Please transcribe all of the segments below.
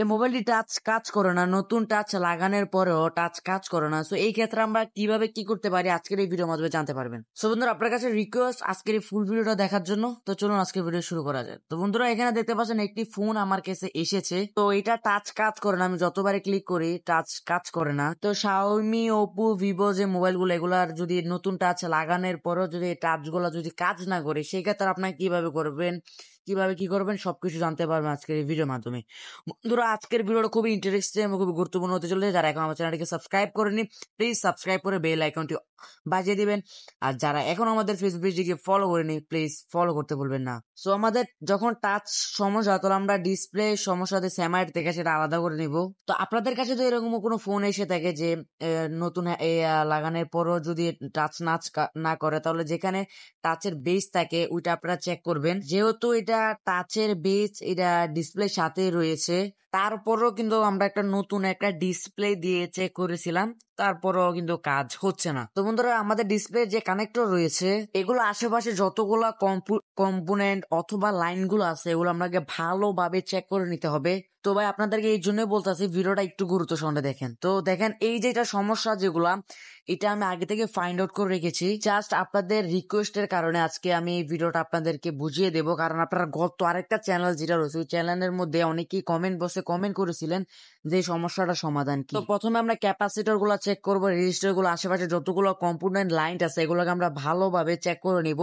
এই মোবাইলটি টাচ কাজ করে না, নতুন টাচ লাগানোর পরেও টাচ কাজ করে না। সো এই ক্ষেত্রে আমরা কিভাবে কি করতে পারি আজকের এই ভিডিওর মাধ্যমে জানতে পারবেন। সো বন্ধুরা, আপনার কাছে রিকোয়েস্ট আজকের এই ফুল ভিডিওটা দেখার জন্য। তো চলুন আজকের ভিডিও শুরু করা যায়। তো বন্ধুরা, এখানে দেখতে পাচ্ছেন একটি ফোন আমার কাছে এসেছে। তো এটা টাচ কাজ করে না, আমি যতবারই ক্লিক করি টাচ কাজ করে না। তো শাওমি, ওপো, ভিভো যে মোবাইলগুলো, এগুলার যদি নতুন টাচ লাগানোর পরেও যদি টাচ গুলা যদি কাজ না করে, সেই ক্ষেত্রে আপনার কিভাবে করবেন, কিভাবে কি করবেন সবকিছু জানতে পারবেন আজকের এই ভিডিওর মাধ্যমে। বন্ধুরা, আজকের ভিডিওটা খুবই ইন্টারেস্টিং এবং খুবই গুরুত্বপূর্ণ হতে চলেছে। যারা এখন আমার চ্যানেলটিকে সাবস্ক্রাইব করেনি, প্লিজ সাবস্ক্রাইব করে বেল আইকনটি বাজিয়ে দিবেন। আর যারা এখন আমাদের ফেসবুক পেজটিকে ফলো করেনি, প্লিজ ফলো করতে ভুলবেন না। সো আমাদের যখন টাচ সমস্যা, তাহলে আমরা ডিসপ্লে সমস্যাতে স্যামাইট থেকে সেটা আলাদা করে নিব। তো আপনাদের কাছে যদি এরকম কোনো ফোন এসে থাকে যে নতুন লাগানোর পরও যদি টাচ না করে, তাহলে যেখানে টাচের বেস থাকে ওইটা আপনারা চেক করবেন। যেহেতু এটা টাচের বেস এটা ডিসপ্লের সাথে রয়েছে, তারপরও কিন্তু আমরা একটা নতুন একটা ডিসপ্লে দিয়ে চেক করেছিলাম, তারপরও কিন্তু কাজ হচ্ছে না। তো বন্ধুরা, আমাদের ডিসপ্লে যে কানেক্টর রয়েছে, এগুলো আশেপাশে যতগুলা কম্পোনেন্ট অথবা লাইনগুলো আছে, এগুলো আপনাকে ভালোভাবে চেক করে নিতে হবে। তো ভাই, আপনাদেরকে এই জন্যই বলতেছি ভিডিওটা একটু গুরুত্ব সঙ্গে দেখেন। তো দেখেন, এই যে এটা সমস্যা যেগুলা, এটা আমি আগে থেকে ফাইন্ড আউট করে রেখেছি। জাস্ট আপনাদের রিকোয়েস্টের কারণে আজকে আমি এই ভিডিওটা আপনাদেরকে বুঝিয়ে দেবো। কারণ আপনারা গত আরেকটা চ্যানেল যেটা রয়েছে, ওই চ্যানেলের মধ্যে অনেকেই কমেন্ট বক্সে কমেন্ট করেছিলেন যে সমস্যাটা সমাধান কি। তো প্রথমে আমরা ক্যাপাসিটর গুলা চেক করবো, রেজিস্টার গুলো, আশেপাশে যতগুলো কম্পোনেন্ট লাইন আছে এগুলোকে আমরা ভালোভাবে চেক করে নিব।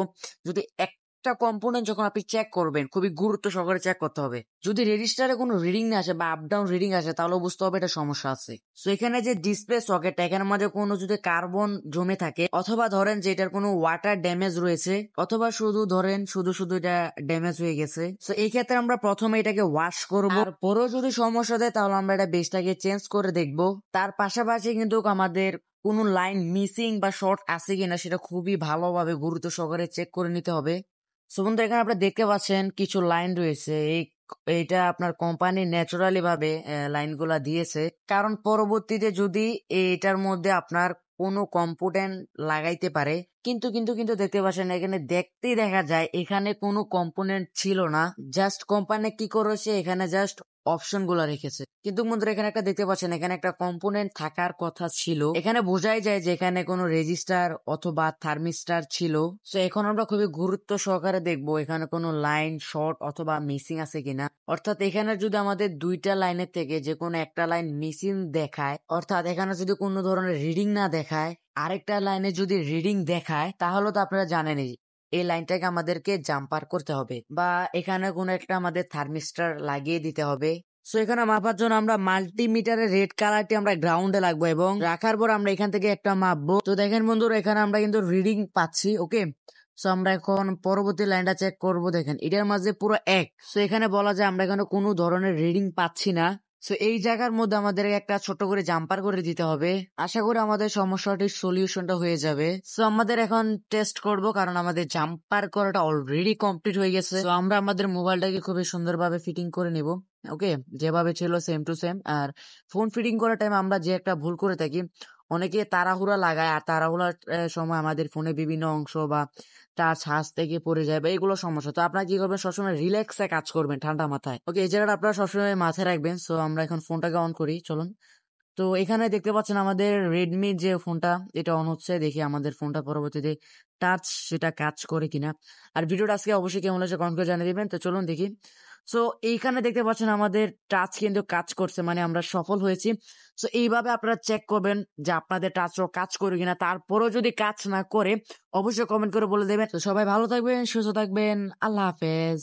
যদি একটা কম্পোনেন্ট যখন আপনি চেক করবেন, খুবই গুরুত্ব সহকারে চেক করতে হবে। যদি রেজিস্টারে কোনো রিডিং না আসে বা আপ ডাউন রিডিং আসে, তাহলে বুঝতে হবে এটা সমস্যা আছে। সো এখানে যে ডিসপ্লে সকেট, এখানের মাঝে কোনো যদি কার্বন জমে থাকে, অথবা ধরেন যে এটার কোনো ওয়াটার ড্যামেজ রয়েছে, অথবা শুধু ধরেন শুধু এটা ড্যামেজ হয়ে গেছে, সো এই ক্ষেত্রে আমরা প্রথমে এটাকে ওয়াশ করবো। আর পরেও যদি সমস্যা দেয়, তাহলে আমরা এটা বেসটাকে চেঞ্জ করে দেখবো। তার পাশাপাশি কিন্তু আমাদের কোনো লাইন মিসিং বা শর্ট আছে কিনা সেটা খুবই ভালোভাবে গুরুত্ব সহকারে চেক করে নিতে হবে। সো বন্ধু, এখানে আপনি দেখতে পাচ্ছেন কিছু লাইন রয়েছে। এইটা আপনার কোম্পানি ন্যাচারালি ভাবে লাইনগুলা দিয়েছে, কারণ পরবর্তীতে যদি এটার মধ্যে আপনার কোনো কম্পোনেন্ট লাগাইতে পারে। কিন্তু কিন্তু কিন্তু দেখতে পাচ্ছেন, এখানে দেখতেই দেখা যায় এখানে কোনো কম্পোনেন্ট ছিল না। জাস্ট কোম্পানি কি করেছে, এখানে জাস্ট অপশন গুলা রেখেছে। কিন্তু বন্ধুরা, এখানে একটা দেখতে পাচ্ছেন, এখানে একটা কম্পোনেন্ট থাকার কথা ছিল। এখানে বোঝাই যায় যে এখানে কোনো রেজিস্টার অথবা থার্মিস্টার ছিল। সো এখন আমরা খুবই গুরুত্ব সহকারে দেখবো এখানে কোনো লাইন শর্ট অথবা মিসিং আছে কিনা। অর্থাৎ এখানে যদি আমাদের দুইটা লাইনের থেকে যে কোনো একটা লাইন মিসিং দেখায়, অর্থাৎ এখানে যদি কোনো ধরনের রিডিং না দেখায়, আরেকটা লাইনে যদি রিডিং দেখায়, তাহলে তো আপনারা জানেনই এই লাইনটাকে আমাদেরকে জাম্পার করতে হবে, বা এখানে কোনো একটা আমাদের থার্মিস্টার লাগিয়ে দিতে হবে। সো এখানে মাপার জন্য আমরা মাল্টিমিটারের রেড কালারটি আমরা গ্রাউন্ডে লাগবো এবং রাখার পর আমরা এখান থেকে একটা মাপবো। তো দেখেন বন্ধুরা, এখানে আমরা কিন্তু রিডিং পাচ্ছি। ওকে, সো আমরা এখন পরবর্তী লাইনটা চেক করব। দেখেন, এটার মাঝে পুরো এক। সো এখানে বলা যায় আমরা এখানে কোনো ধরনের রিডিং পাচ্ছি না। সো এই জায়গার মধ্যে আমাদের একটা ছোট করে জাম্পার করে দিতে হবে। আশা করি আমাদের সমস্যাটির সলিউশনটা হয়ে যাবে। সো আমাদের এখন টেস্ট করব, কারণ আমাদের জাম্পার করাটা অলরেডি কমপ্লিট হয়ে গেছে। সো আমরা আমাদের মোবাইলটাকে খুবই সুন্দরভাবে ফিটিং করে নিব। ওকে, যেভাবে ছিল সেম টু সেম। আর ফোন ফিটিং করার টাইম আমরা যে একটা ভুল করে থাকি, অনেকে তাড়াহুড়া লাগায়, আর তাড়াহুড়ার সময় আমাদের ফোনে বিভিন্ন অংশ বা টাচ হাত থেকে পড়ে যায়, বা এগুলো সমস্যা। তো আপনারা কি করবেন, সবসময় রিল্যাক্সে কাজ করবেন, ঠান্ডা মাথায়। ওকে, এই জায়গাটা আপনারা সবসময় মাথায় রাখবেন। সো আমরা এখন ফোনটাকে অন করি, চলুন। তো এখানে দেখতে পাচ্ছেন আমাদের রেডমি যে ফোনটা, এটা অন হচ্ছে। দেখি আমাদের ফোনটা পরবর্তীতে টাচ সেটা কাজ করে কিনা। আর ভিডিওটা আজকে অবশ্যই কেমন হচ্ছে কমেন্ট করে জানিয়ে দিবেন। তো চলুন দেখি। সো এইখানে দেখতে পাচ্ছেন আমাদের টাচ কিন্তু কাজ করছে, মানে আমরা সফল হয়েছি। সো এইভাবে আপনারা চেক করবেন যে আপনাদের টাচও কাজ করে কিনা। তারপরেও যদি কাজ না করে, অবশ্যই কমেন্ট করে বলে দেবেন। তো সবাই ভালো থাকবেন, সুস্থ থাকবেন, আল্লাহ হাফেজ।